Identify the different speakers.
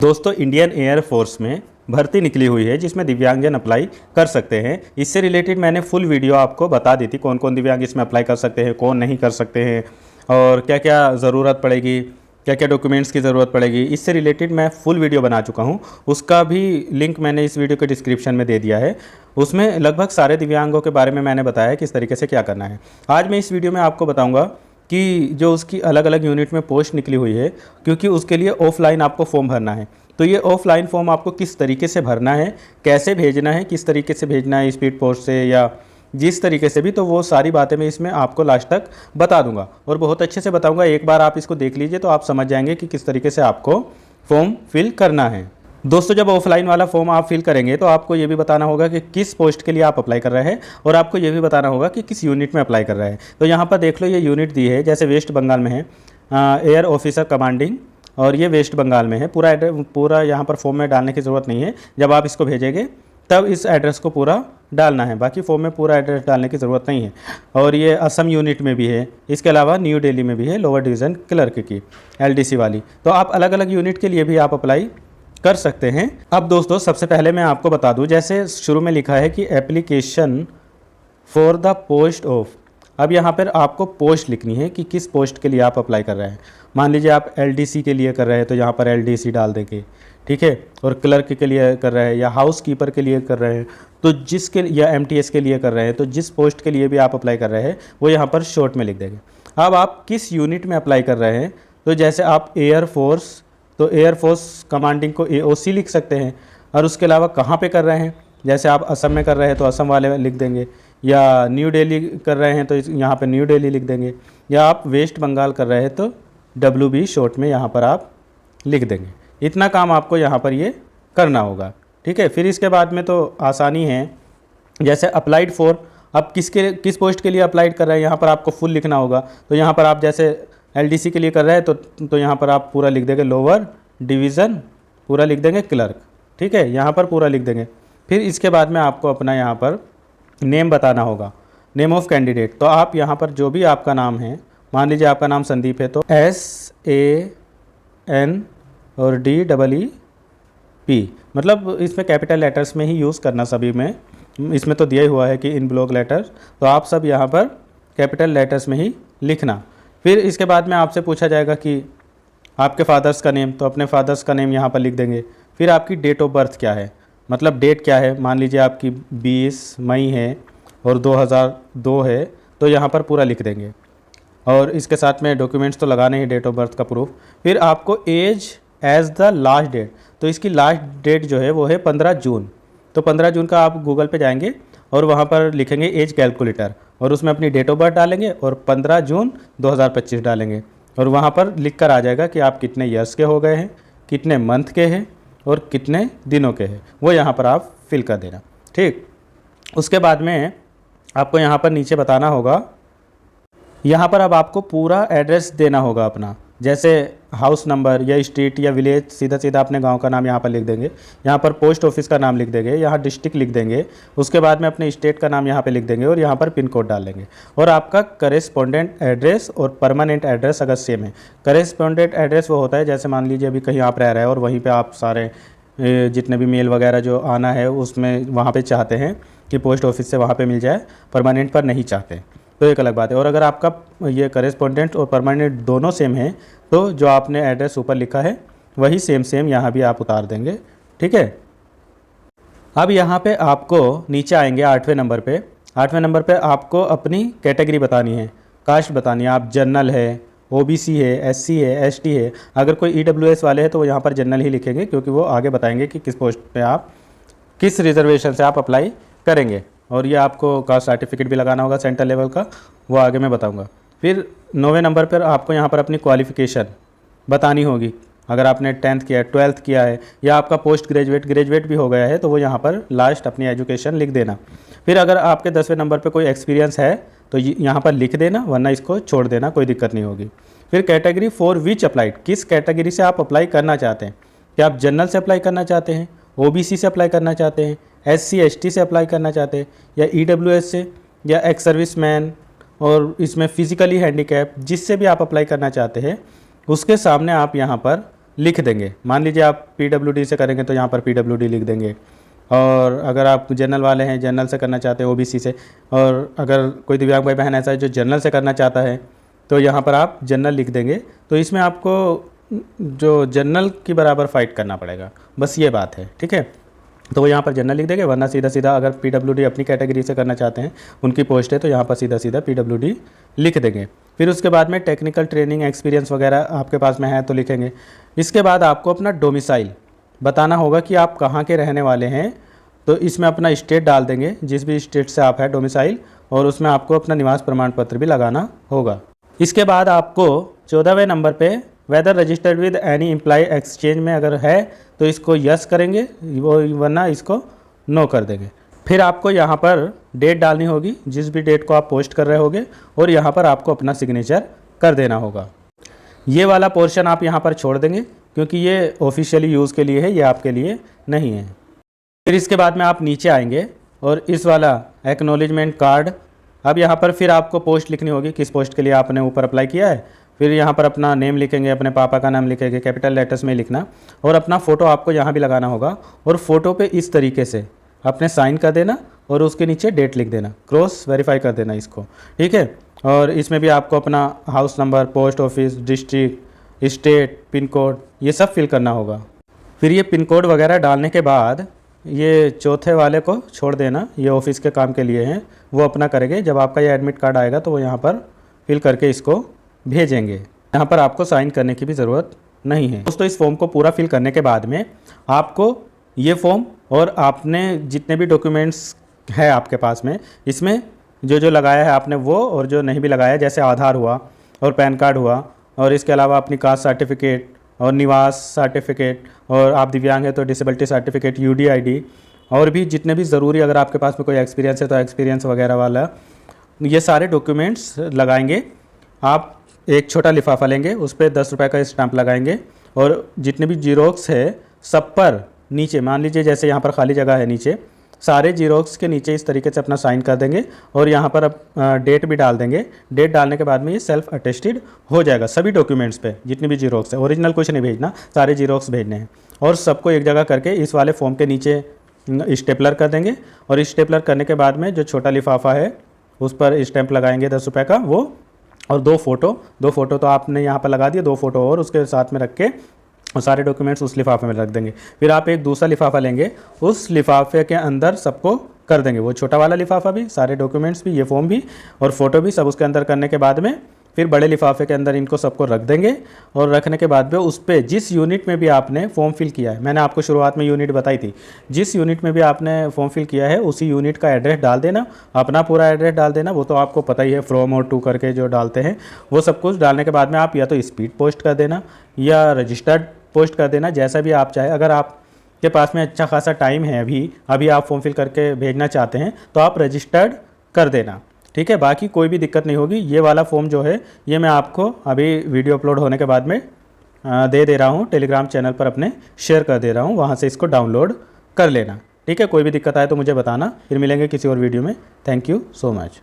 Speaker 1: दोस्तों Indian air force में भर्ती निकली हुई है जिसमें दिव्यांगजन अप्लाई कर सकते हैं। इससे रिलेटेड मैंने फुल वीडियो आपको बता दी थी, कौन कौन दिव्यांग इसमें अप्लाई कर सकते हैं, कौन नहीं कर सकते हैं और क्या क्या ज़रूरत पड़ेगी, क्या क्या डॉक्यूमेंट्स की ज़रूरत पड़ेगी। इससे रिलेटेड मैं फुल वीडियो बना चुका हूँ, उसका भी लिंक मैंने इस वीडियो के डिस्क्रिप्शन में दे दिया है। उसमें लगभग सारे दिव्यांगों के बारे में मैंने बताया किस तरीके से क्या करना है। आज मैं इस वीडियो में आपको बताऊँगा कि जो उसकी अलग अलग यूनिट में पोस्ट निकली हुई है, क्योंकि उसके लिए ऑफलाइन आपको फॉर्म भरना है। तो ये ऑफलाइन फॉर्म आपको किस तरीके से भरना है, कैसे भेजना है, किस तरीके से भेजना है, स्पीड पोस्ट से या जिस तरीके से भी, तो वो सारी बातें मैं इसमें आपको लास्ट तक बता दूंगा और बहुत अच्छे से बताऊंगा। एक बार आप इसको देख लीजिए तो आप समझ जाएंगे कि किस तरीके से आपको फॉर्म फिल करना है। दोस्तों जब ऑफलाइन वाला फॉर्म आप फिल करेंगे तो आपको ये भी बताना होगा कि किस पोस्ट के लिए आप अप्लाई कर रहे हैं और आपको ये भी बताना होगा कि किस यूनिट में अप्लाई कर रहे हैं। तो यहाँ पर देख लो, ये यूनिट दी है, जैसे वेस्ट बंगाल में है एयर ऑफिसर कमांडिंग, और ये वेस्ट बंगाल में है। पूरा यहाँ पर फॉर्म में डालने की ज़रूरत नहीं है। जब आप इसको भेजेंगे तब इस एड्रेस को पूरा डालना है, बाकी फॉर्म में पूरा एड्रेस डालने की ज़रूरत नहीं है। और ये असम यूनिट में भी है, इसके अलावा न्यू दिल्ली में भी है, लोअर डिवीज़न क्लर्क की LDC वाली। तो आप अलग अलग यूनिट के लिए भी आप अप्लाई कर सकते हैं। अब दोस्तों सबसे पहले मैं आपको बता दूं, जैसे शुरू में लिखा है कि application for the post of. अब यहाँ पर आपको पोस्ट लिखनी है कि किस पोस्ट के लिए आप अप्लाई कर रहे हैं। मान लीजिए आप LDC के लिए कर रहे हैं तो यहाँ पर LDC डाल देंगे, ठीक है। और क्लर्क के लिए कर रहे हैं या हाउस कीपर के लिए कर रहे हैं तो जिसके, या MTS के लिए कर रहे हैं तो जिस पोस्ट के लिए भी आप अप्लाई कर रहे हैं वो यहाँ पर शॉर्ट में लिख देंगे। अब आप किस यूनिट में अप्लाई कर रहे हैं, तो जैसे आप एयर फोर्स, तो एयर फोर्स कमांडिंग को AOC लिख सकते हैं। और उसके अलावा कहाँ पे कर रहे हैं, जैसे आप असम में कर रहे हैं तो असम वाले लिख देंगे, या न्यू दिल्ली कर रहे हैं तो यहाँ पे न्यू दिल्ली लिख देंगे, या आप वेस्ट बंगाल कर रहे हैं तो WB शॉर्ट में यहाँ पर आप लिख देंगे। इतना काम आपको यहाँ पर ये करना होगा, ठीक है। फिर इसके बाद में तो आसानी है, जैसे अप्लाइड फॉर, अब किस पोस्ट के लिए अप्लाइड कर रहे हैं यहाँ पर आपको फुल लिखना होगा। तो यहाँ पर आप जैसे LDC के लिए कर रहे हैं तो यहाँ पर आप पूरा लिख देंगे, लोअर डिवीज़न पूरा लिख देंगे क्लर्क, ठीक है, यहाँ पर पूरा लिख देंगे। फिर इसके बाद में आपको अपना यहाँ पर नेम बताना होगा, नेम ऑफ कैंडिडेट। तो आप यहाँ पर जो भी आपका नाम है, मान लीजिए आपका नाम संदीप है तो SAN और DEEP, मतलब इसमें कैपिटल लेटर्स में ही यूज़ करना सभी में। इसमें तो दिया ही हुआ है कि इन ब्लॉक लेटर्स, तो आप सब यहाँ पर कैपिटल लेटर्स में ही लिखना। फिर इसके बाद में आपसे पूछा जाएगा कि आपके फादर्स का नेम, तो अपने फादर्स का नेम यहाँ पर लिख देंगे। फिर आपकी डेट ऑफ बर्थ क्या है, मतलब डेट क्या है, मान लीजिए आपकी 20 मई है और 2002 है तो यहाँ पर पूरा लिख देंगे। और इसके साथ में डॉक्यूमेंट्स तो लगाने ही, डेट ऑफ बर्थ का प्रूफ। फिर आपको age as the last date, तो इसकी लास्ट डेट जो है वो है 15 जून। तो 15 जून का आप गूगल पे जाएंगे और वहाँ पर लिखेंगे एज कैलकुलेटर और उसमें अपनी डेट ऑफ बर्थ डालेंगे और 15 जून 2025 डालेंगे और वहाँ पर लिख कर आ जाएगा कि आप कितने ईयर्स के हो गए हैं, कितने मंथ के हैं और कितने दिनों के हैं, वो यहाँ पर आप फिल कर देना, ठीक। उसके बाद में आपको यहाँ पर नीचे बताना होगा, यहाँ पर अब आपको पूरा एड्रेस देना होगा अपना, जैसे हाउस नंबर या स्ट्रीट या विलेज, सीधा सीधा अपने गांव का नाम यहाँ पर लिख देंगे। यहाँ पर पोस्ट ऑफिस का नाम लिख देंगे, यहाँ डिस्ट्रिक्ट लिख देंगे, उसके बाद में अपने स्टेट का नाम यहाँ पे लिख देंगे और यहाँ पर पिन कोड डाल देंगे। और आपका करेस्पॉन्डेंट एड्रेस और परमानेंट एड्रेस अगर सेम है। करेस्पॉन्डेंट एड्रेस वो होता है, जैसे मान लीजिए अभी कहीं आप रह रहे हैं और वहीं पर आप सारे जितने भी मेल वगैरह जो आना है उसमें वहाँ पर चाहते हैं कि पोस्ट ऑफिस से वहाँ पर मिल जाए, परमानेंट पर नहीं चाहते, तो एक अलग बात है। और अगर आपका ये करेस्पॉन्डेंट और परमानेंट दोनों सेम है तो जो आपने एड्रेस ऊपर लिखा है वही सेम यहाँ भी आप उतार देंगे, ठीक है। अब यहाँ पे आपको नीचे आएंगे 8वें नंबर पे। 8वें नंबर पे आपको अपनी कैटेगरी बतानी है, कास्ट बतानी है। आप जनरल है, OBC है, SC है, ST है। अगर कोई EWS वाले हैं तो वो यहाँ पर जनरल ही लिखेंगे, क्योंकि वो आगे बताएंगे कि किस पोस्ट पे आप, किस रिजर्वेशन से आप अप्लाई करेंगे। और ये आपको कास्ट सर्टिफिकेट भी लगाना होगा सेंट्रल लेवल का, वो आगे मैं बताऊंगा। फिर 9वें नंबर पर आपको यहाँ पर अपनी क्वालिफ़िकेशन बतानी होगी। अगर आपने 10th किया है, 12th किया है या आपका पोस्ट ग्रेजुएट भी हो गया है तो वो यहाँ पर लास्ट अपनी एजुकेशन लिख देना। फिर अगर आपके 10वें नंबर पर कोई एक्सपीरियंस है तो यहाँ पर लिख देना, वरना इसको छोड़ देना, कोई दिक्कत नहीं होगी। फिर कैटेगरी फॉर विच अप्लाइड, किस कैटेगरी से आप अप्लाई करना चाहते हैं। क्या आप जनरल से अप्लाई करना चाहते हैं, OBC से अप्लाई करना चाहते हैं, SC ST से अप्लाई करना चाहते हैं, या EWS से, या एक्स सर्विस मैन, और इसमें फिजिकली हैंडीकैप, जिससे भी आप अप्लाई करना चाहते हैं उसके सामने आप यहाँ पर लिख देंगे। मान लीजिए आप PWD से करेंगे तो यहाँ पर PWD लिख देंगे, और अगर आप जनरल वाले हैं, जनरल से करना चाहते हैं OBC से, और अगर कोई दिव्यांग भाई बहन ऐसा है जो जनरल से करना चाहता है तो यहाँ पर आप जनरल लिख देंगे। तो इसमें आपको जो जनरल की बराबर फाइट करना पड़ेगा, बस ये बात है, ठीक है। तो वो यहाँ पर जनरल लिख देंगे, वरना सीधा सीधा अगर PWD अपनी कैटेगरी से करना चाहते हैं, उनकी पोस्ट है, तो यहाँ पर सीधा सीधा PWD लिख देंगे। फिर उसके बाद में टेक्निकल ट्रेनिंग एक्सपीरियंस वगैरह आपके पास में है तो लिखेंगे। इसके बाद आपको अपना डोमिसाइल बताना होगा कि आप कहाँ के रहने वाले हैं, तो इसमें अपना स्टेट डाल देंगे, जिस भी स्टेट से आप हैं डोमिसाइल, और उसमें आपको अपना निवास प्रमाण पत्र भी लगाना होगा। इसके बाद आपको 14वें नंबर पे whether registered with any employ exchange में अगर है तो इसको यस करेंगे, वो वरना इसको नो कर देंगे। फिर आपको यहाँ पर डेट डालनी होगी, जिस भी डेट को आप पोस्ट कर रहे होगे, और यहाँ पर आपको अपना सिग्नेचर कर देना होगा। ये वाला पोर्शन आप यहाँ पर छोड़ देंगे क्योंकि ये ऑफिशियली यूज़ के लिए है, ये आपके लिए नहीं है। फिर इसके बाद में आप नीचे आएंगे और इस वाला एक्नॉलेजमेंट कार्ड, अब यहाँ पर फिर आपको पोस्ट लिखनी होगी, किस पोस्ट के लिए आपने ऊपर अप्लाई किया है। फिर यहाँ पर अपना नेम लिखेंगे, अपने पापा का नाम लिखेंगे, कैपिटल लेटर्स में लिखना, और अपना फ़ोटो आपको यहाँ भी लगाना होगा, और फ़ोटो पे इस तरीके से अपने साइन कर देना और उसके नीचे डेट लिख देना, क्रॉस वेरीफाई कर देना इसको, ठीक है। और इसमें भी आपको अपना house number, post office, district, state, pin code, ये सब फिल करना होगा। फिर ये पिन कोड वगैरह डालने के बाद ये चौथे वाले को छोड़ देना, ये ऑफिस के काम के लिए हैं, वो अपना करेंगे। जब आपका ये एडमिट कार्ड आएगा तो वो यहाँ पर फिल करके इसको भेजेंगे। यहाँ पर आपको साइन करने की भी ज़रूरत नहीं है। दोस्तों, इस फॉर्म को पूरा फिल करने के बाद में आपको ये फॉर्म और आपने जितने भी डॉक्यूमेंट्स है आपके पास में, इसमें जो जो लगाया है आपने वो, और जो नहीं भी लगाया, जैसे आधार हुआ और पैन कार्ड हुआ, और इसके अलावा अपनी कास्ट सर्टिफिकेट और निवास सर्टिफिकेट, और आप दिव्यांग है तो डिसेबिलिटी सर्टिफिकेट, UDID, और भी जितने भी ज़रूरी, अगर आपके पास में कोई एक्सपीरियंस है तो एक्सपीरियंस वगैरह वाला, ये सारे डॉक्यूमेंट्स लगाएंगे। आप एक छोटा लिफाफा लेंगे, उस पर 10 रुपये का स्टैंप लगाएंगे, और जितने भी जीरोक्स है सब पर नीचे, मान लीजिए जैसे यहाँ पर खाली जगह है नीचे, सारे जीरोक्स के नीचे इस तरीके से अपना साइन कर देंगे, और यहाँ पर अब डेट भी डाल देंगे। डेट डालने के बाद में ये सेल्फ अटेस्टेड हो जाएगा सभी डॉक्यूमेंट्स पे, जितने भी जीरोक्स है। ओरिजिनल कुछ नहीं भेजना, सारे जीरोक्स भेजने हैं, और सबको एक जगह करके इस वाले फॉर्म के नीचे स्टेपलर कर देंगे, और स्टेपलर करने के बाद में जो छोटा लिफाफा है उस पर स्टैंप लगाएंगे 10 रुपये का वो, और दो फोटो तो आपने यहाँ पर लगा दिए, 2 फोटो और उसके साथ में रख के और सारे डॉक्यूमेंट्स उस लिफाफे में रख देंगे। फिर आप एक दूसरा लिफाफा लेंगे, उस लिफाफे के अंदर सबको कर देंगे, वो छोटा वाला लिफाफा भी, सारे डॉक्यूमेंट्स भी, ये फॉर्म भी और फोटो भी, सब उसके अंदर करने के बाद में फिर बड़े लिफाफे के अंदर इनको सबको रख देंगे। और रखने के बाद में उस पर जिस यूनिट में भी आपने फॉर्म फिल किया है, मैंने आपको शुरुआत में यूनिट बताई थी, जिस यूनिट में भी आपने फॉर्म फिल किया है उसी यूनिट का एड्रेस डाल देना, अपना पूरा एड्रेस डाल देना, वो तो आपको पता ही है, फ्रॉम और टू करके जो डालते हैं, वो सब कुछ डालने के बाद में आप या तो स्पीड पोस्ट कर देना या रजिस्टर्ड पोस्ट कर देना, जैसा भी आप चाहे। अगर आपके पास में अच्छा खासा टाइम है, अभी आप फॉर्म फिल करके भेजना चाहते हैं तो आप रजिस्टर्ड कर देना, ठीक है। बाकी कोई भी दिक्कत नहीं होगी। ये वाला फॉर्म जो है ये मैं आपको अभी वीडियो अपलोड होने के बाद में दे रहा हूँ, टेलीग्राम चैनल पर अपने शेयर कर दे रहा हूँ, वहाँ से इसको डाउनलोड कर लेना, ठीक है। कोई भी दिक्कत आए तो मुझे बताना। फिर मिलेंगे किसी और वीडियो में। Thank you so much.